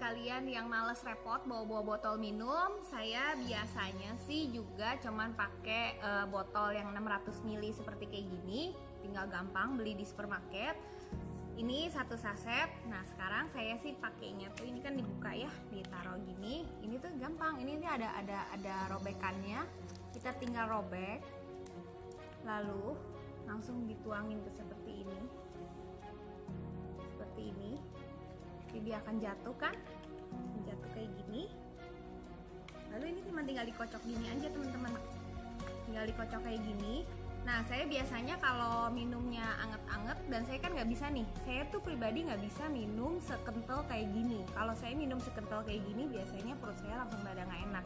kalian yang males repot bawa botol minum, saya biasanya sih juga cuman pakai botol yang 600 ml seperti kayak gini. Tinggal gampang beli di supermarket. Ini satu saset. Nah sekarang saya sih pakainya tuh ini kan dibuka ya, ditaruh gini. Ini tuh gampang. Ini ada robekannya. Kita tinggal robek, lalu langsung dituangin ke seperti ini. Seperti ini. Jadi dia akan jatuh kan? Jatuh kayak gini. Lalu ini cuma tinggal dikocok gini aja teman-teman. Tinggal dikocok kayak gini. Nah saya biasanya kalau minumnya anget-anget, dan saya kan nggak bisa nih, saya tuh pribadi nggak bisa minum sekental kayak gini. Kalau saya minum sekental kayak gini biasanya perut saya langsung pada nggak enak.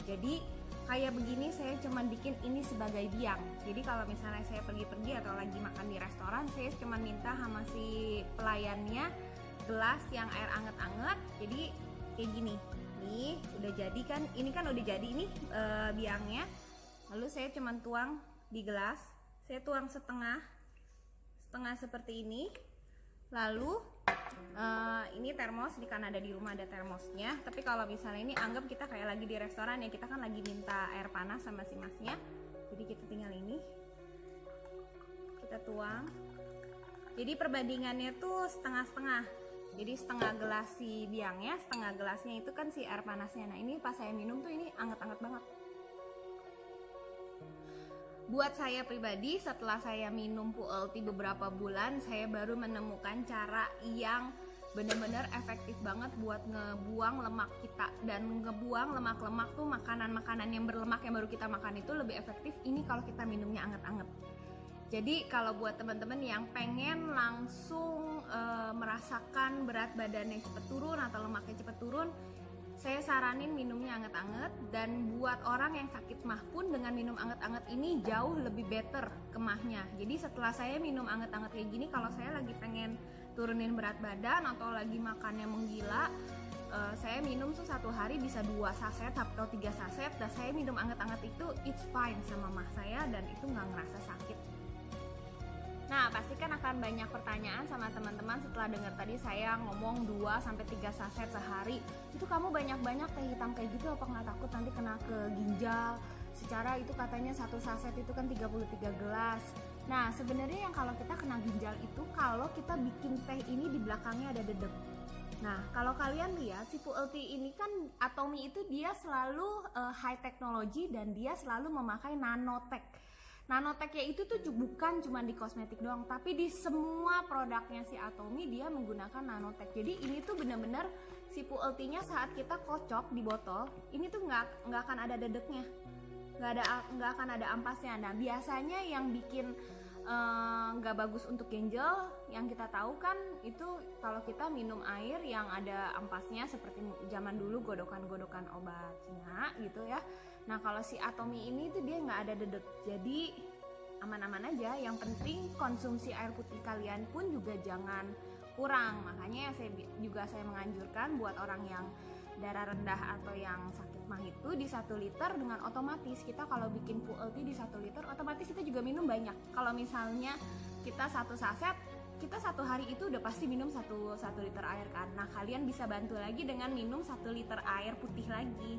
Jadi kayak begini saya cuman bikin ini sebagai biang. Jadi kalau misalnya saya pergi-pergi atau lagi makan di restoran, saya cuman minta sama si pelayannya gelas yang air anget-anget. Jadi kayak gini. Nih udah jadi kan, ini kan udah jadi ini biangnya. Lalu saya cuman tuang di gelas, saya tuang setengah seperti ini. Lalu ini termos, di kan ada di rumah ada termosnya. Tapi kalau misalnya ini anggap kita kayak lagi di restoran ya, kita kan lagi minta air panas sama si masnya. Jadi kita tinggal ini, kita tuang. Jadi perbandingannya tuh setengah-setengah. Jadi setengah gelas si biangnya, setengah gelasnya itu kan si air panasnya. Nah ini pas saya minum tuh ini anget-anget banget. Buat saya pribadi, setelah saya minum Puelty beberapa bulan, saya baru menemukan cara yang benar-benar efektif banget buat ngebuang lemak kita. Dan ngebuang lemak-lemak tuh makanan-makanan yang berlemak yang baru kita makan itu lebih efektif ini kalau kita minumnya anget-anget. Jadi kalau buat teman-teman yang pengen langsung merasakan berat badannya cepet turun atau lemaknya cepet turun, saya saranin minumnya anget-anget. Dan buat orang yang sakit mah pun dengan minum anget-anget ini jauh lebih better ke mahnya. Jadi setelah saya minum anget-anget kayak gini, kalau saya lagi pengen turunin berat badan atau lagi makannya menggila, saya minum tuh satu hari bisa 2 saset atau 3 saset. Dan saya minum anget-anget itu it's fine sama mah saya, dan itu nggak ngerasa sakit. Nah, pasti kan akan banyak pertanyaan sama teman-teman setelah dengar tadi saya ngomong 2-3 saset sehari. Itu kamu banyak-banyak teh hitam kayak gitu, apa nggak takut nanti kena ke ginjal? Secara itu katanya satu saset itu kan 33 gelas. Nah, sebenarnya yang kalau kita kena ginjal itu kalau kita bikin teh ini di belakangnya ada dedek. Nah, kalau kalian lihat si Puelty ini kan Atomy itu dia selalu high technology dan dia selalu memakai nanotech. Nanotech-nya itu tuh bukan cuma di kosmetik doang, tapi di semua produknya si Atomy dia menggunakan nanotech. Jadi ini tuh bener-bener si Puelty-nya saat kita kocok di botol, ini tuh nggak akan ada dedeknya, nggak akan ada ampasnya. Nah biasanya yang bikin nggak bagus untuk ginjal yang kita tahu kan itu kalau kita minum air yang ada ampasnya seperti zaman dulu godokan-godokan obat Cina gitu ya. Nah kalau si Atomy ini tuh dia nggak ada dedek, jadi aman-aman aja. Yang penting konsumsi air putih kalian pun juga jangan kurang. Makanya saya menganjurkan buat orang yang darah rendah atau yang sakit mah itu di 1 liter dengan otomatis kita kalau bikin Puelty di 1 liter otomatis kita juga minum banyak. Kalau misalnya kita satu saset, kita satu hari itu udah pasti minum 1 liter air kan. Nah kalian bisa bantu lagi dengan minum 1 liter air putih lagi.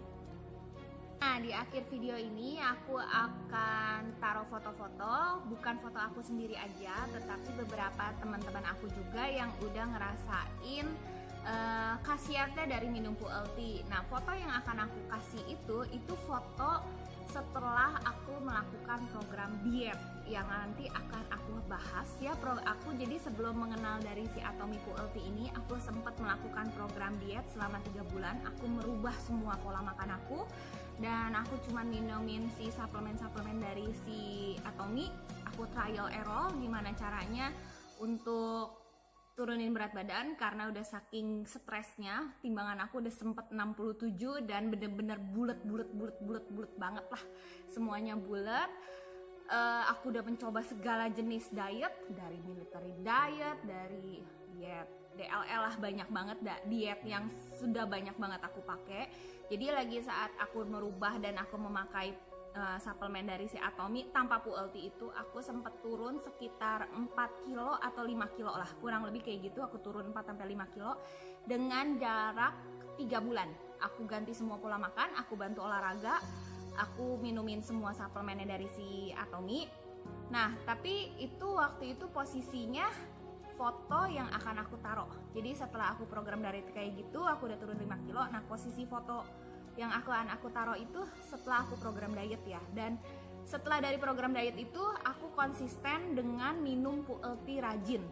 Nah di akhir video ini aku akan taruh foto-foto, bukan foto aku sendiri aja, tetapi beberapa teman-teman aku juga yang udah ngerasain khasiatnya dari minum Puelty. Nah foto yang akan aku kasih itu foto setelah aku melakukan program diet yang nanti akan aku bahas ya. Aku jadi sebelum mengenal dari si Atomy Puelty ini, aku sempat melakukan program diet selama 3 bulan. Aku merubah semua pola makan aku, dan aku cuma minumin si suplemen-suplemen dari si Atomy. Aku trial error gimana caranya untuk turunin berat badan karena udah saking stresnya. Timbangan aku udah sempet 67 dan bener-bener bulet banget lah, semuanya bulet. Aku udah mencoba segala jenis diet, dari military diet, dari diet DLL lah, banyak banget diet yang sudah banyak banget aku pakai. Jadi lagi saat aku merubah dan aku memakai suplemen dari si Atomy tanpa Puelty itu, aku sempat turun sekitar 4 kilo atau 5 kilo lah, kurang lebih kayak gitu. Aku turun 4-5 kilo dengan jarak 3 bulan. Aku ganti semua pola makan, aku bantu olahraga, aku minumin semua suplemennya dari si Atomy. Nah, tapi itu waktu itu posisinya foto yang akan aku taruh. Jadi setelah aku program diet kayak gitu, aku udah turun 5 kilo. Nah, posisi foto yang akan aku taruh itu setelah aku program diet ya. Dan setelah dari program diet itu, aku konsisten dengan minum PULT rajin.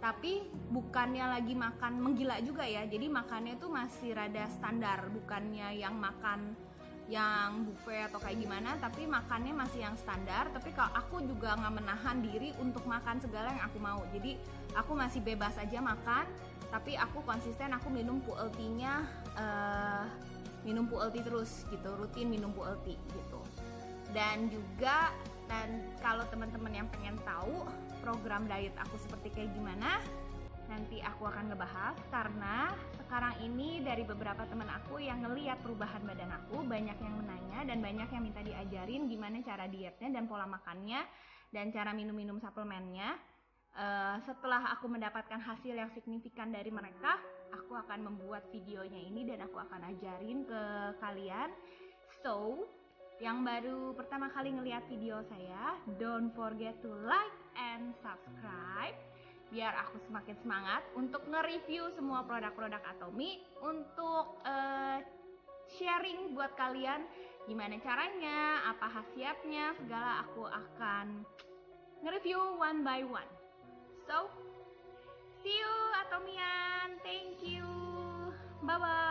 Tapi bukannya lagi makan menggila juga ya. Jadi makannya tuh masih rada standar, bukannya yang makan yang buffet atau kayak gimana, tapi makannya masih yang standar. Tapi kalau aku juga nggak menahan diri untuk makan segala yang aku mau, jadi aku masih bebas aja makan, tapi aku konsisten, aku minum PULT-nya, minum PULT terus gitu, rutin minum PULT gitu. Dan juga, dan kalau teman-teman yang pengen tahu program diet aku seperti kayak gimana, nanti aku akan ngebahas, karena sekarang ini dari beberapa teman aku yang ngeliat perubahan badan aku, banyak yang menanya dan banyak yang minta diajarin gimana cara dietnya dan pola makannya dan cara minum-minum suplemennya. Setelah aku mendapatkan hasil yang signifikan dari mereka, aku akan membuat videonya ini dan aku akan ajarin ke kalian. So, yang baru pertama kali ngeliat video saya, don't forget to like and subscribe biar aku semakin semangat untuk nge-review semua produk-produk Atomy, untuk sharing buat kalian gimana caranya, apa khasiatnya, segala aku akan nge-review one by one. So, see you Atomyan, thank you, bye bye.